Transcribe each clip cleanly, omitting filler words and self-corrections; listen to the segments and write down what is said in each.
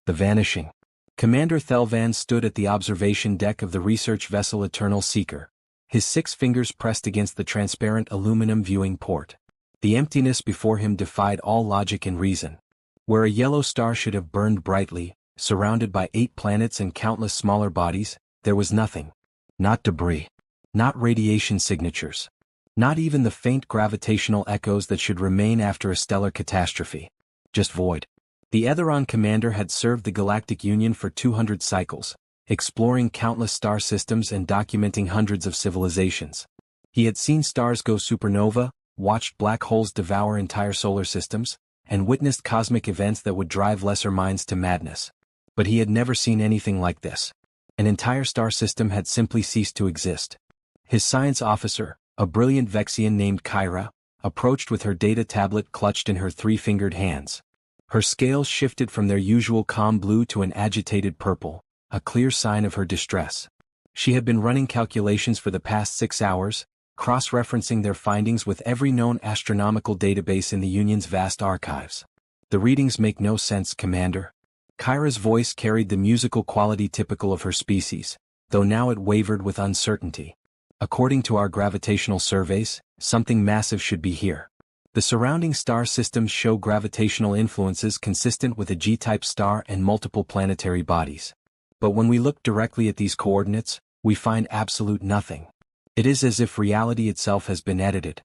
The vanishing. Commander Thelvan stood at the observation deck of the research vessel Eternal Seeker, his 6 fingers pressed against the transparent aluminum viewing port. The emptiness before him defied all logic and reason. Where a yellow star should have burned brightly, surrounded by 8 planets and countless smaller bodies, there was nothing. Not debris. Not radiation signatures. Not even the faint gravitational echoes that should remain after a stellar catastrophe. Just void. The Etheron commander had served the Galactic Union for 200 cycles, exploring countless star systems and documenting hundreds of civilizations. He had seen stars go supernova, watched black holes devour entire solar systems, and witnessed cosmic events that would drive lesser minds to madness. But he had never seen anything like this. An entire star system had simply ceased to exist. His science officer, a brilliant Vexian named Kyra, approached with her data tablet clutched in her 3-fingered hands. Her scales shifted from their usual calm blue to an agitated purple, a clear sign of her distress. She had been running calculations for the past 6 hours, cross-referencing their findings with every known astronomical database in the Union's vast archives. The readings make no sense, Commander. Kyra's voice carried the musical quality typical of her species, though now it wavered with uncertainty. According to our gravitational surveys, something massive should be here. The surrounding star systems show gravitational influences consistent with a G-type star and multiple planetary bodies. But when we look directly at these coordinates, we find absolute nothing. It is as if reality itself has been edited.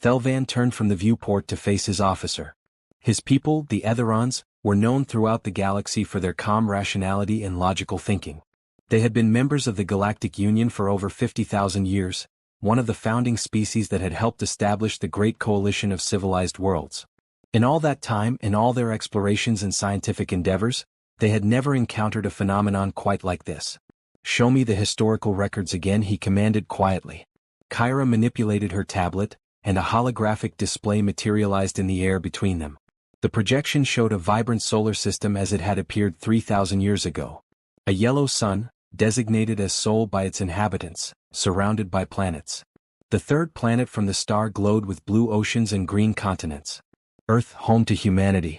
Thelvan turned from the viewport to face his officer. His people, the Etherons, were known throughout the galaxy for their calm rationality and logical thinking. They had been members of the Galactic Union for over 50,000 years, one of the founding species that had helped establish the Great Coalition of Civilized Worlds. In all that time, in all their explorations and scientific endeavors, they had never encountered a phenomenon quite like this. "Show me the historical records again," he commanded quietly. Kyra manipulated her tablet, and a holographic display materialized in the air between them. The projection showed a vibrant solar system as it had appeared 3,000 years ago. A yellow sun, designated as Sol by its inhabitants, surrounded by planets. The third planet from the star glowed with blue oceans and green continents. Earth, home to humanity.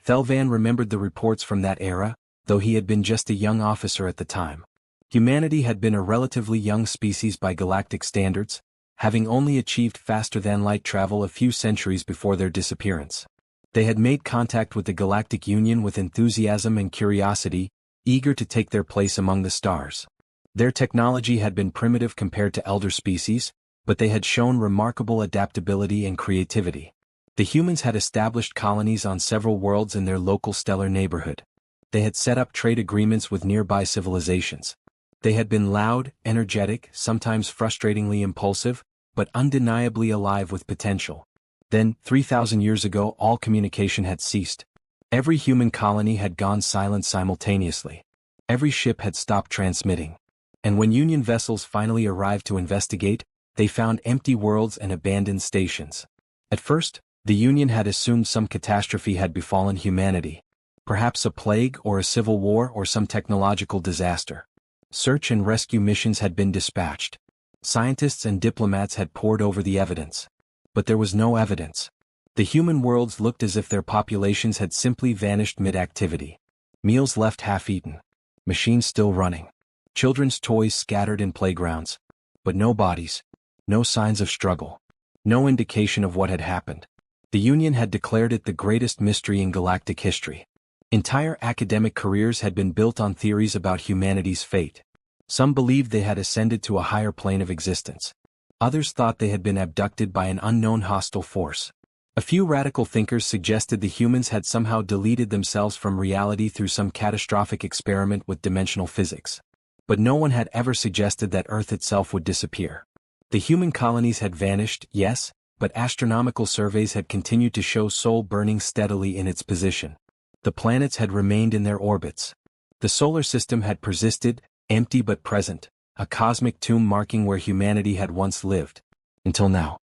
Thelvan remembered the reports from that era, though he had been just a young officer at the time. Humanity had been a relatively young species by galactic standards, having only achieved faster-than-light travel a few centuries before their disappearance. They had made contact with the Galactic Union with enthusiasm and curiosity, eager to take their place among the stars. Their technology had been primitive compared to elder species, but they had shown remarkable adaptability and creativity. The humans had established colonies on several worlds in their local stellar neighborhood. They had set up trade agreements with nearby civilizations. They had been loud, energetic, sometimes frustratingly impulsive, but undeniably alive with potential. Then, 3,000 years ago, all communication had ceased. Every human colony had gone silent simultaneously. Every ship had stopped transmitting. And when Union vessels finally arrived to investigate, they found empty worlds and abandoned stations. At first, the Union had assumed some catastrophe had befallen humanity. Perhaps a plague or a civil war or some technological disaster. Search and rescue missions had been dispatched. Scientists and diplomats had pored over the evidence. But there was no evidence. The human worlds looked as if their populations had simply vanished mid-activity. Meals left half-eaten. Machines still running. Children's toys scattered in playgrounds. But no bodies. No signs of struggle. No indication of what had happened. The Union had declared it the greatest mystery in galactic history. Entire academic careers had been built on theories about humanity's fate. Some believed they had ascended to a higher plane of existence. Others thought they had been abducted by an unknown hostile force. A few radical thinkers suggested the humans had somehow deleted themselves from reality through some catastrophic experiment with dimensional physics. But no one had ever suggested that Earth itself would disappear. The human colonies had vanished, yes, but astronomical surveys had continued to show Sol burning steadily in its position. The planets had remained in their orbits. The solar system had persisted, empty but present, a cosmic tomb marking where humanity had once lived. Until now.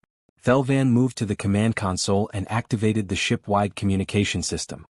Thelvan moved to the command console and activated the ship-wide communication system.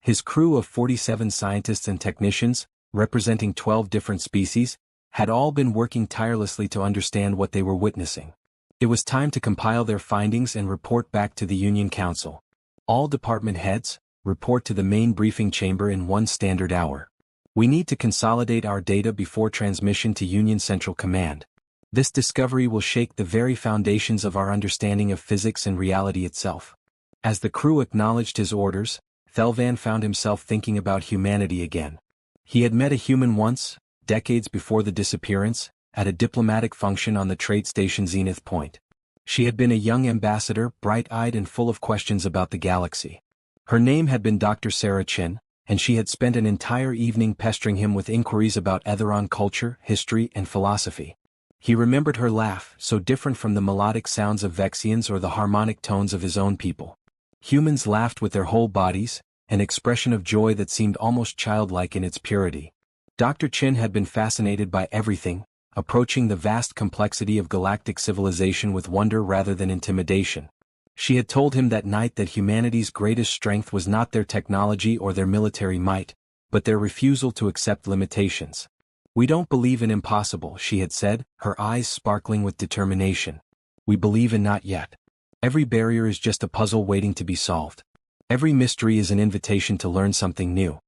His crew of 47 scientists and technicians, representing 12 different species, had all been working tirelessly to understand what they were witnessing. It was time to compile their findings and report back to the Union Council. All department heads, report to the main briefing chamber in 1 standard hour. We need to consolidate our data before transmission to Union Central Command. This discovery will shake the very foundations of our understanding of physics and reality itself. As the crew acknowledged his orders, Thelvan found himself thinking about humanity again. He had met a human once, decades before the disappearance, at a diplomatic function on the trade station Zenith Point. She had been a young ambassador, bright-eyed and full of questions about the galaxy. Her name had been Dr. Sarah Chin, and she had spent an entire evening pestering him with inquiries about Etheron culture, history, and philosophy. He remembered her laugh, so different from the melodic sounds of Vexians or the harmonic tones of his own people. Humans laughed with their whole bodies, an expression of joy that seemed almost childlike in its purity. Dr. Chin had been fascinated by everything, approaching the vast complexity of galactic civilization with wonder rather than intimidation. She had told him that night that humanity's greatest strength was not their technology or their military might, but their refusal to accept limitations. "We don't believe in impossible," she had said, her eyes sparkling with determination. "We believe in not yet. Every barrier is just a puzzle waiting to be solved. Every mystery is an invitation to learn something new."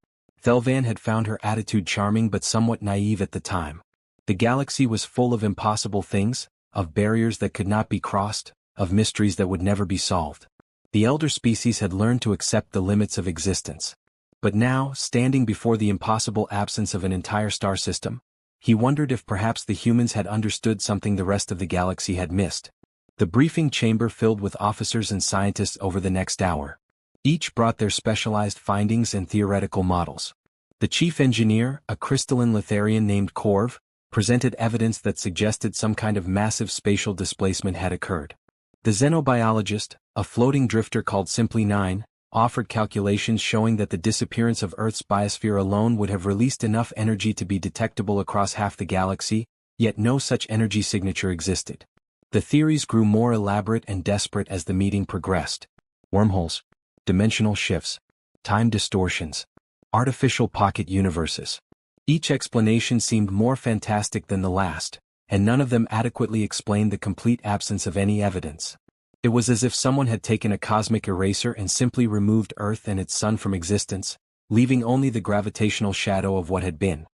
Thelvan had found her attitude charming but somewhat naive at the time. The galaxy was full of impossible things, of barriers that could not be crossed, of mysteries that would never be solved. The elder species had learned to accept the limits of existence. But now, standing before the impossible absence of an entire star system, he wondered if perhaps the humans had understood something the rest of the galaxy had missed. The briefing chamber filled with officers and scientists over the next hour. Each brought their specialized findings and theoretical models. The chief engineer, a crystalline Letharian named Corv, presented evidence that suggested some kind of massive spatial displacement had occurred. The xenobiologist, a floating drifter called Simply 9, offered calculations showing that the disappearance of Earth's biosphere alone would have released enough energy to be detectable across half the galaxy, yet no such energy signature existed. The theories grew more elaborate and desperate as the meeting progressed. Wormholes, dimensional shifts, time distortions, artificial pocket universes. Each explanation seemed more fantastic than the last, and none of them adequately explained the complete absence of any evidence. It was as if someone had taken a cosmic eraser and simply removed Earth and its sun from existence, leaving only the gravitational shadow of what had been.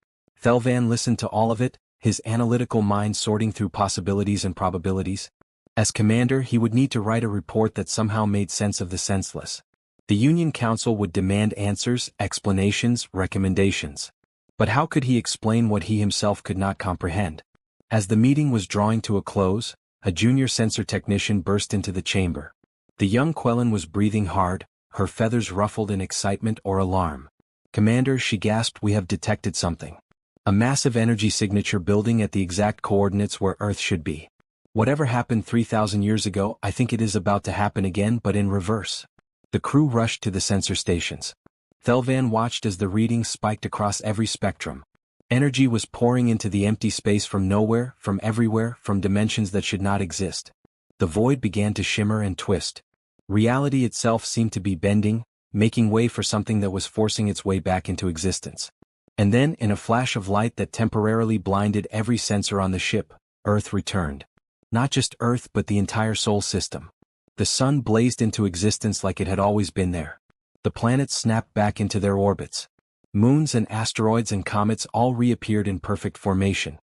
Thelvan listened to all of it, his analytical mind sorting through possibilities and probabilities. As commander, he would need to write a report that somehow made sense of the senseless. The Union Council would demand answers, explanations, recommendations. But how could he explain what he himself could not comprehend? As the meeting was drawing to a close, a junior sensor technician burst into the chamber. The young Quellan was breathing hard, her feathers ruffled in excitement or alarm. "Commander," she gasped, "we have detected something. A massive energy signature building at the exact coordinates where Earth should be. Whatever happened 3,000 years ago, I think it is about to happen again but in reverse." The crew rushed to the sensor stations. Thelvan watched as the readings spiked across every spectrum. Energy was pouring into the empty space from nowhere, from everywhere, from dimensions that should not exist. The void began to shimmer and twist. Reality itself seemed to be bending, making way for something that was forcing its way back into existence. And then, in a flash of light that temporarily blinded every sensor on the ship, Earth returned. Not just Earth but the entire Sol system. The sun blazed into existence like it had always been there. The planets snapped back into their orbits. Moons and asteroids and comets all reappeared in perfect formation.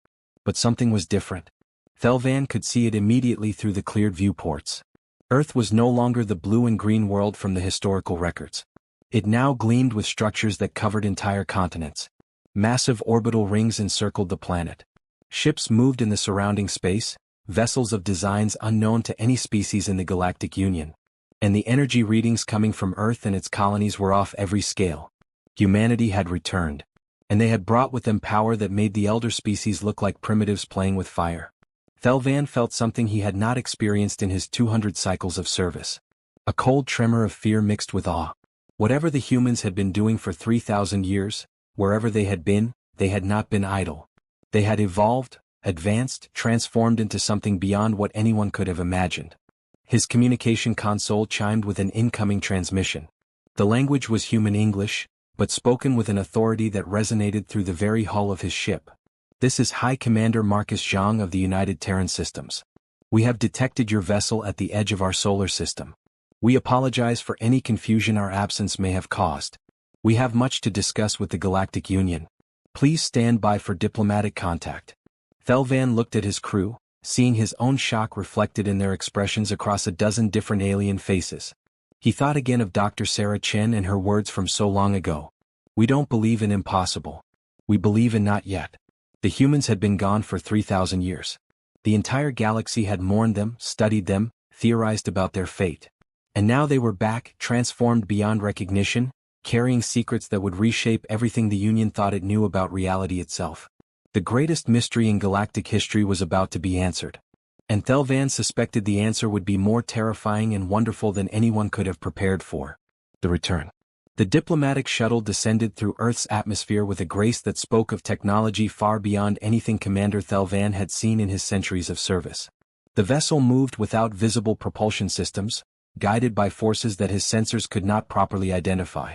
But something was different. Thelvan could see it immediately through the cleared viewports. Earth was no longer the blue and green world from the historical records. It now gleamed with structures that covered entire continents. Massive orbital rings encircled the planet. Ships moved in the surrounding space, vessels of designs unknown to any species in the Galactic Union. And the energy readings coming from Earth and its colonies were off every scale. Humanity had returned. And they had brought with them power that made the elder species look like primitives playing with fire. Thelvan felt something he had not experienced in his 200 cycles of service. A cold tremor of fear mixed with awe. Whatever the humans had been doing for 3,000 years, wherever they had not been idle. They had evolved, advanced, transformed into something beyond what anyone could have imagined. His communication console chimed with an incoming transmission. The language was human English, but spoken with an authority that resonated through the very hull of his ship. "This is High Commander Marcus Zhang of the United Terran Systems. We have detected your vessel at the edge of our solar system. We apologize for any confusion our absence may have caused. We have much to discuss with the Galactic Union. Please stand by for diplomatic contact. Thelvan looked at his crew, seeing his own shock reflected in their expressions across a dozen different alien faces. He thought again of Dr. Sarah Chen and her words from so long ago. We don't believe in impossible. We believe in not yet. The humans had been gone for 3,000 years. The entire galaxy had mourned them, studied them, theorized about their fate. And now they were back, transformed beyond recognition, carrying secrets that would reshape everything the Union thought it knew about reality itself. The greatest mystery in galactic history was about to be answered. And Thelvan suspected the answer would be more terrifying and wonderful than anyone could have prepared for. The return. The diplomatic shuttle descended through Earth's atmosphere with a grace that spoke of technology far beyond anything Commander Thelvan had seen in his centuries of service. The vessel moved without visible propulsion systems, guided by forces that his sensors could not properly identify.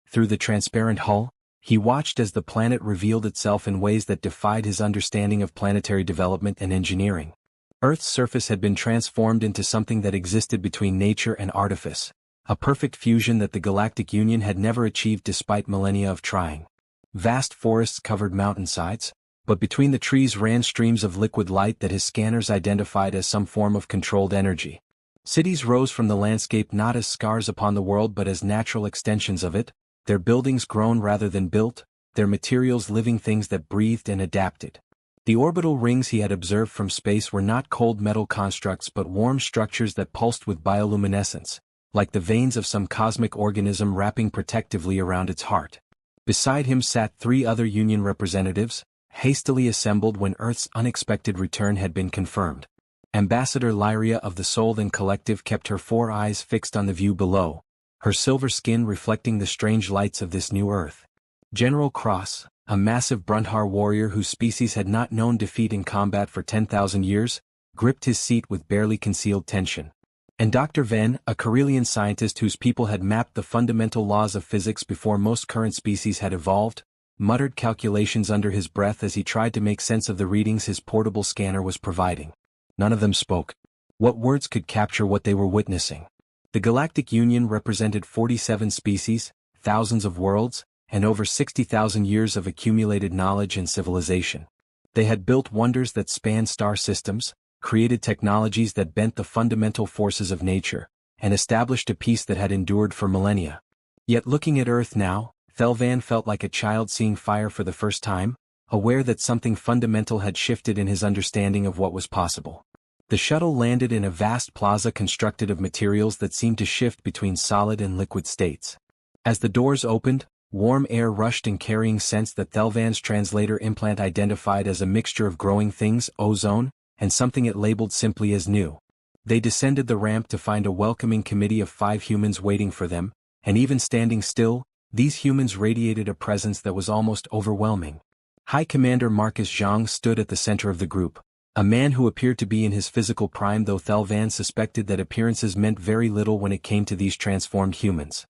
Through the transparent hull, he watched as the planet revealed itself in ways that defied his understanding of planetary development and engineering. Earth's surface had been transformed into something that existed between nature and artifice, a perfect fusion that the Galactic Union had never achieved despite millennia of trying. Vast forests covered mountainsides, but between the trees ran streams of liquid light that his scanners identified as some form of controlled energy. Cities rose from the landscape not as scars upon the world but as natural extensions of it, their buildings grown rather than built, their materials living things that breathed and adapted. The orbital rings he had observed from space were not cold metal constructs but warm structures that pulsed with bioluminescence, like the veins of some cosmic organism wrapping protectively around its heart. Beside him sat 3 other Union representatives, hastily assembled when Earth's unexpected return had been confirmed. Ambassador Lyria of the Soul and Collective kept her 4 eyes fixed on the view below, her silver skin reflecting the strange lights of this new Earth. General Cross, a massive Brunhar warrior whose species had not known defeat in combat for 10,000 years, gripped his seat with barely concealed tension. And Dr. Ven, a Corellian scientist whose people had mapped the fundamental laws of physics before most current species had evolved, muttered calculations under his breath as he tried to make sense of the readings his portable scanner was providing. None of them spoke. What words could capture what they were witnessing? The Galactic Union represented 47 species, thousands of worlds, and over 60,000 years of accumulated knowledge and civilization. They had built wonders that spanned star systems, created technologies that bent the fundamental forces of nature, and established a peace that had endured for millennia. Yet looking at Earth now, Thelvan felt like a child seeing fire for the first time, aware that something fundamental had shifted in his understanding of what was possible. The shuttle landed in a vast plaza constructed of materials that seemed to shift between solid and liquid states. As the doors opened, warm air rushed in carrying scents that Thelvan's translator implant identified as a mixture of growing things, ozone, and something it labeled simply as new. They descended the ramp to find a welcoming committee of 5 humans waiting for them, and even standing still, these humans radiated a presence that was almost overwhelming. High Commander Marcus Zhang stood at the center of the group, a man who appeared to be in his physical prime, though Thelvan suspected that appearances meant very little when it came to these transformed humans.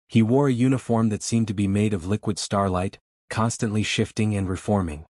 He wore a uniform that seemed to be made of liquid starlight, constantly shifting and reforming.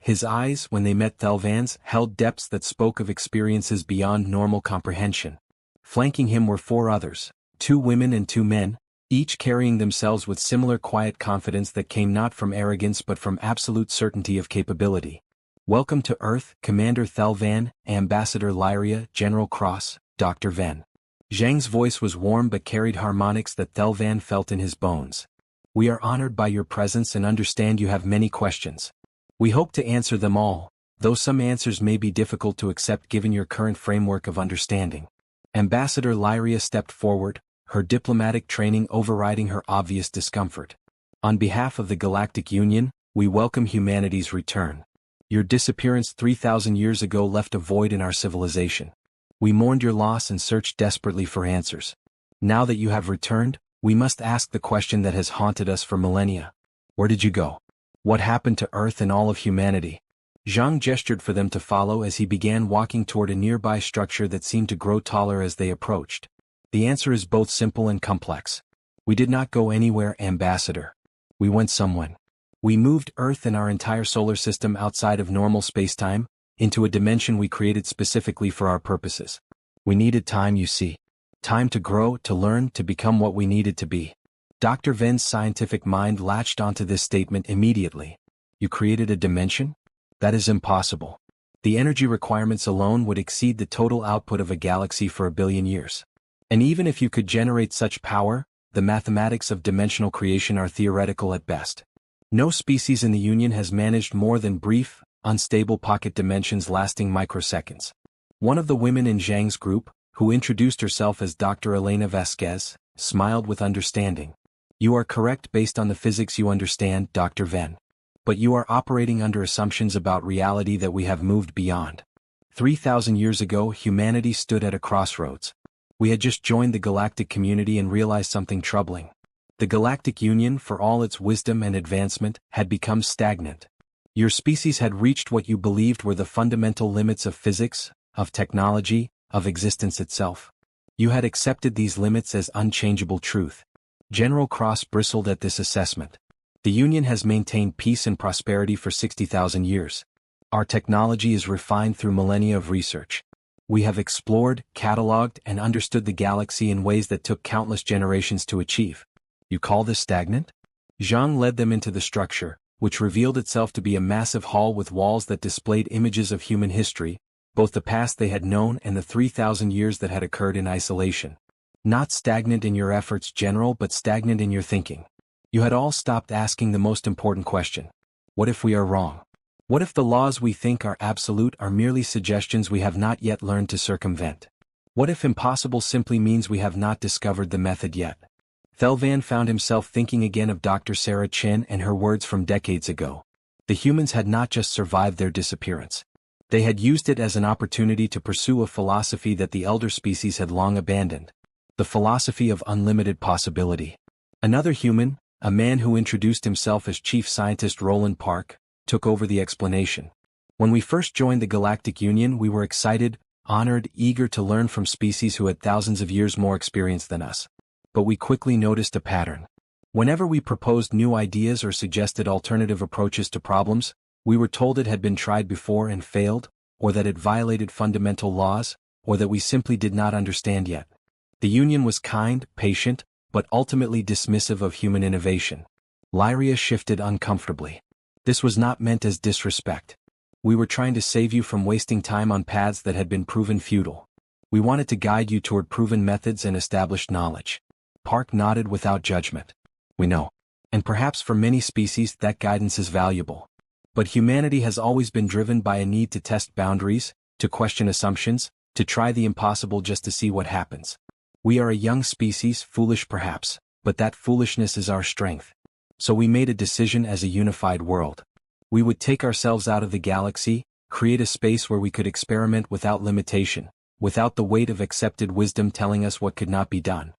His eyes, when they met Thelvan's, held depths that spoke of experiences beyond normal comprehension. Flanking him were 4 others, 2 women and 2 men, each carrying themselves with similar quiet confidence that came not from arrogance but from absolute certainty of capability. Welcome to Earth, Commander Thelvan, Ambassador Lyria, General Cross, Dr. Ven. Zhang's voice was warm but carried harmonics that Thelvan felt in his bones. We are honored by your presence and understand you have many questions. We hope to answer them all, though some answers may be difficult to accept given your current framework of understanding. Ambassador Lyria stepped forward, her diplomatic training overriding her obvious discomfort. On behalf of the Galactic Union, we welcome humanity's return. Your disappearance 3,000 years ago left a void in our civilization. We mourned your loss and searched desperately for answers. Now that you have returned, we must ask the question that has haunted us for millennia. Where did you go? What happened to Earth and all of humanity? Zhang gestured for them to follow as he began walking toward a nearby structure that seemed to grow taller as they approached. The answer is both simple and complex. We did not go anywhere, Ambassador. We went somewhere. We moved Earth and our entire solar system outside of normal spacetime, into a dimension we created specifically for our purposes. We needed time, you see. Time to grow, to learn, to become what we needed to be. Dr. Ven's scientific mind latched onto this statement immediately. You created a dimension? That is impossible. The energy requirements alone would exceed the total output of a galaxy for 1 billion years. And even if you could generate such power, the mathematics of dimensional creation are theoretical at best. No species in the Union has managed more than brief, unstable pocket dimensions lasting microseconds. One of the women in Zhang's group, who introduced herself as Dr. Elena Vasquez, smiled with understanding. You are correct based on the physics you understand, Dr. Ven. But you are operating under assumptions about reality that we have moved beyond. 3,000 years ago, humanity stood at a crossroads. We had just joined the galactic community and realized something troubling. The Galactic Union, for all its wisdom and advancement, had become stagnant. Your species had reached what you believed were the fundamental limits of physics, of technology, of existence itself. You had accepted these limits as unchangeable truth. General Cross bristled at this assessment. The Union has maintained peace and prosperity for 60,000 years. Our technology is refined through millennia of research. We have explored, catalogued, and understood the galaxy in ways that took countless generations to achieve. You call this stagnant? Zhang led them into the structure, which revealed itself to be a massive hall with walls that displayed images of human history, both the past they had known and the 3,000 years that had occurred in isolation. Not stagnant in your efforts, General, but stagnant in your thinking. You had all stopped asking the most important question. What if we are wrong? What if the laws we think are absolute are merely suggestions we have not yet learned to circumvent? What if impossible simply means we have not discovered the method yet? Thelvan found himself thinking again of Dr. Sarah Chen and her words from decades ago. The humans had not just survived their disappearance. They had used it as an opportunity to pursue a philosophy that the elder species had long abandoned. The philosophy of unlimited possibility. Another human, a man who introduced himself as Chief Scientist Roland Park, took over the explanation. When we first joined the Galactic Union, we were excited, honored, eager to learn from species who had thousands of years more experience than us. But we quickly noticed a pattern. Whenever we proposed new ideas or suggested alternative approaches to problems, we were told it had been tried before and failed, or that it violated fundamental laws, or that we simply did not understand yet. The Union was kind, patient, but ultimately dismissive of human innovation. Lyria shifted uncomfortably. This was not meant as disrespect. We were trying to save you from wasting time on paths that had been proven futile. We wanted to guide you toward proven methods and established knowledge. Park nodded without judgment. We know. And perhaps for many species that guidance is valuable. But humanity has always been driven by a need to test boundaries, to question assumptions, to try the impossible just to see what happens. We are a young species, foolish perhaps, but that foolishness is our strength. So we made a decision as a unified world. We would take ourselves out of the galaxy, create a space where we could experiment without limitation, without the weight of accepted wisdom telling us what could not be done.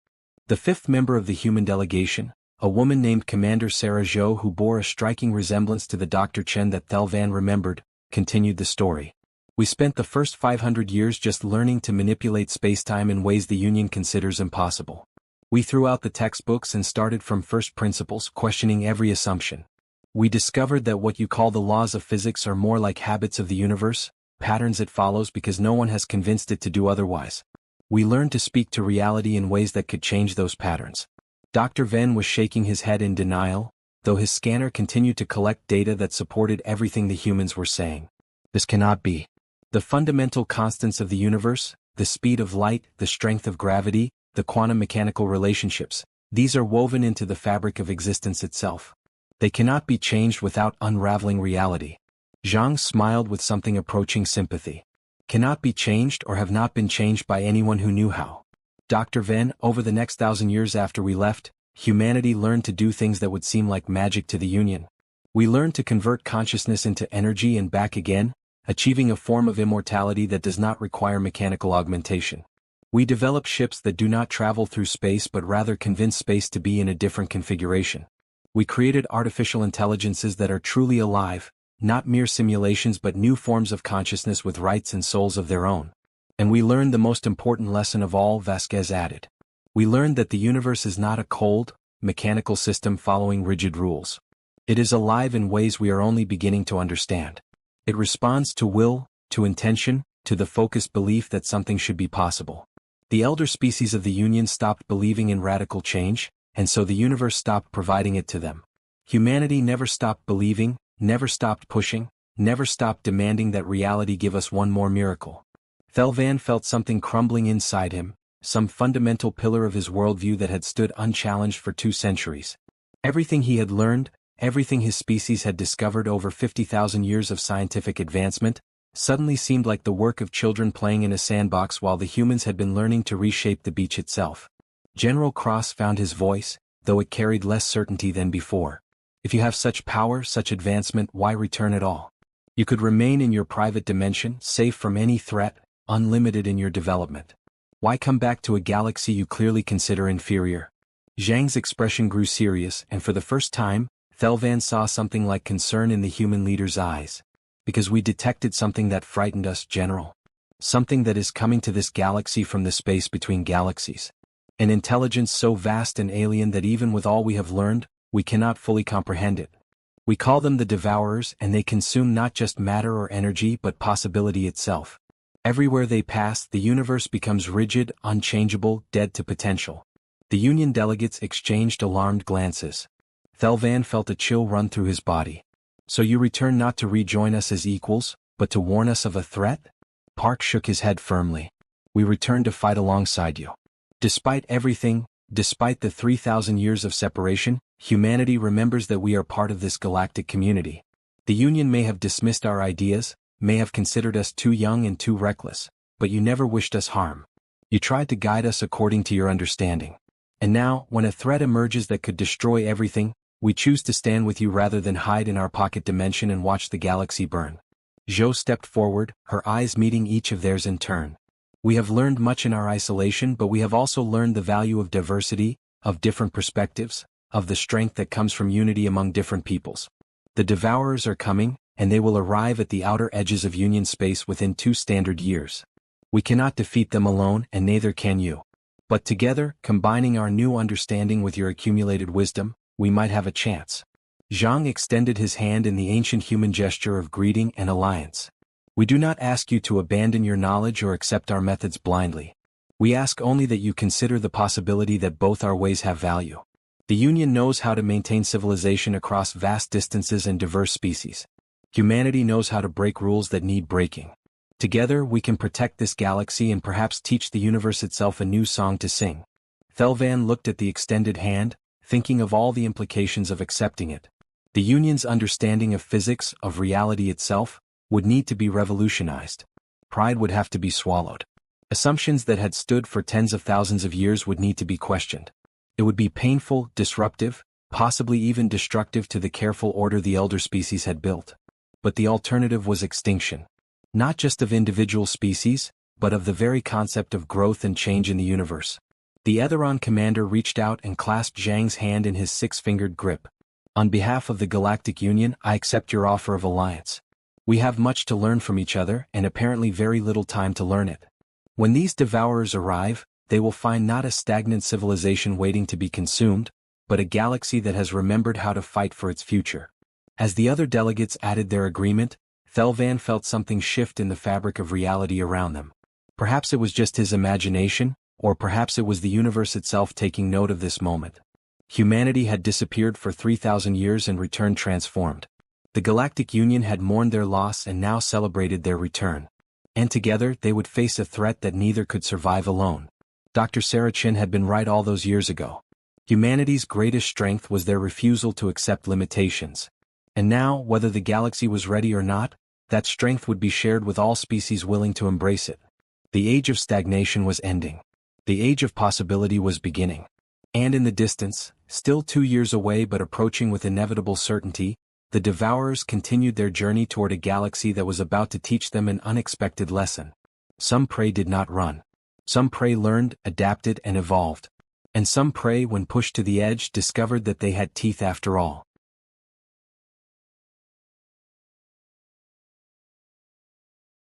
The fifth member of the human delegation, a woman named Commander Sarah Zhou who bore a striking resemblance to the Dr. Chen that Thelvan remembered, continued the story. We spent the first 500 years just learning to manipulate spacetime in ways the Union considers impossible. We threw out the textbooks and started from first principles, questioning every assumption. We discovered that what you call the laws of physics are more like habits of the universe, patterns it follows because no one has convinced it to do otherwise. We learned to speak to reality in ways that could change those patterns. Dr. Ven was shaking his head in denial, though his scanner continued to collect data that supported everything the humans were saying. This cannot be. The fundamental constants of the universe, the speed of light, the strength of gravity, the quantum mechanical relationships, these are woven into the fabric of existence itself. They cannot be changed without unraveling reality. Zhang smiled with something approaching sympathy. Cannot be changed or have not been changed by anyone who knew how. Dr. Ven, over the next 1,000 years after we left, humanity learned to do things that would seem like magic to the Union. We learned to convert consciousness into energy and back again, achieving a form of immortality that does not require mechanical augmentation. We develop ships that do not travel through space but rather convince space to be in a different configuration. We created artificial intelligences that are truly alive, not mere simulations but new forms of consciousness with rights and souls of their own. And we learned the most important lesson of all, Vasquez added. We learned that the universe is not a cold, mechanical system following rigid rules. It is alive in ways we are only beginning to understand. It responds to will, to intention, to the focused belief that something should be possible. The elder species of the Union stopped believing in radical change, and so the universe stopped providing it to them. Humanity never stopped believing, never stopped pushing, never stopped demanding that reality give us one more miracle. Thelvan felt something crumbling inside him, some fundamental pillar of his worldview that had stood unchallenged for 2 centuries. Everything he had learned, everything his species had discovered over 50,000 years of scientific advancement, suddenly seemed like the work of children playing in a sandbox while the humans had been learning to reshape the beach itself. General Cross found his voice, though it carried less certainty than before. If you have such power, such advancement, why return at all? You could remain in your private dimension, safe from any threat, unlimited in your development. Why come back to a galaxy you clearly consider inferior? Zhang's expression grew serious, and for the first time, Thelvan saw something like concern in the human leader's eyes. Because we detected something that frightened us, General. Something that is coming to this galaxy from the space between galaxies. An intelligence so vast and alien that even with all we have learned, we cannot fully comprehend it. We call them the Devourers, and they consume not just matter or energy but possibility itself. Everywhere they pass, the universe becomes rigid, unchangeable, dead to potential. The Union delegates exchanged alarmed glances. Thelvan felt a chill run through his body. So you return not to rejoin us as equals, but to warn us of a threat? Park shook his head firmly. We return to fight alongside you. Despite everything, despite the 3,000 years of separation, humanity remembers that we are part of this galactic community. The Union may have dismissed our ideas, may have considered us too young and too reckless, but you never wished us harm. You tried to guide us according to your understanding. And now, when a threat emerges that could destroy everything, we choose to stand with you rather than hide in our pocket dimension and watch the galaxy burn. Zhou stepped forward, her eyes meeting each of theirs in turn. We have learned much in our isolation, but we have also learned the value of diversity, of different perspectives, of the strength that comes from unity among different peoples. The Devourers are coming, and they will arrive at the outer edges of Union space within 2 standard years. We cannot defeat them alone, and neither can you. But together, combining our new understanding with your accumulated wisdom, we might have a chance. Zhang extended his hand in the ancient human gesture of greeting and alliance. We do not ask you to abandon your knowledge or accept our methods blindly. We ask only that you consider the possibility that both our ways have value. The Union knows how to maintain civilization across vast distances and diverse species. Humanity knows how to break rules that need breaking. Together we can protect this galaxy and perhaps teach the universe itself a new song to sing. Thelvan looked at the extended hand, thinking of all the implications of accepting it. The Union's understanding of physics, of reality itself, would need to be revolutionized. Pride would have to be swallowed. Assumptions that had stood for tens of thousands of years would need to be questioned. It would be painful, disruptive, possibly even destructive to the careful order the elder species had built. But the alternative was extinction. Not just of individual species, but of the very concept of growth and change in the universe. The Etheron commander reached out and clasped Zhang's hand in his 6-fingered grip. On behalf of the Galactic Union, I accept your offer of alliance. We have much to learn from each other and apparently very little time to learn it. When these Devourers arrive, they will find not a stagnant civilization waiting to be consumed, but a galaxy that has remembered how to fight for its future. As the other delegates added their agreement, Thelvan felt something shift in the fabric of reality around them. Perhaps it was just his imagination, or perhaps it was the universe itself taking note of this moment. Humanity had disappeared for 3,000 years and returned transformed. The Galactic Union had mourned their loss and now celebrated their return. And together they would face a threat that neither could survive alone. Dr. Sarachin had been right all those years ago. Humanity's greatest strength was their refusal to accept limitations. And now, whether the galaxy was ready or not, that strength would be shared with all species willing to embrace it. The age of stagnation was ending. The age of possibility was beginning. And in the distance, still 2 years away but approaching with inevitable certainty, the Devourers continued their journey toward a galaxy that was about to teach them an unexpected lesson. Some prey did not run. Some prey learned, adapted, and evolved. And some prey, when pushed to the edge, discovered that they had teeth after all.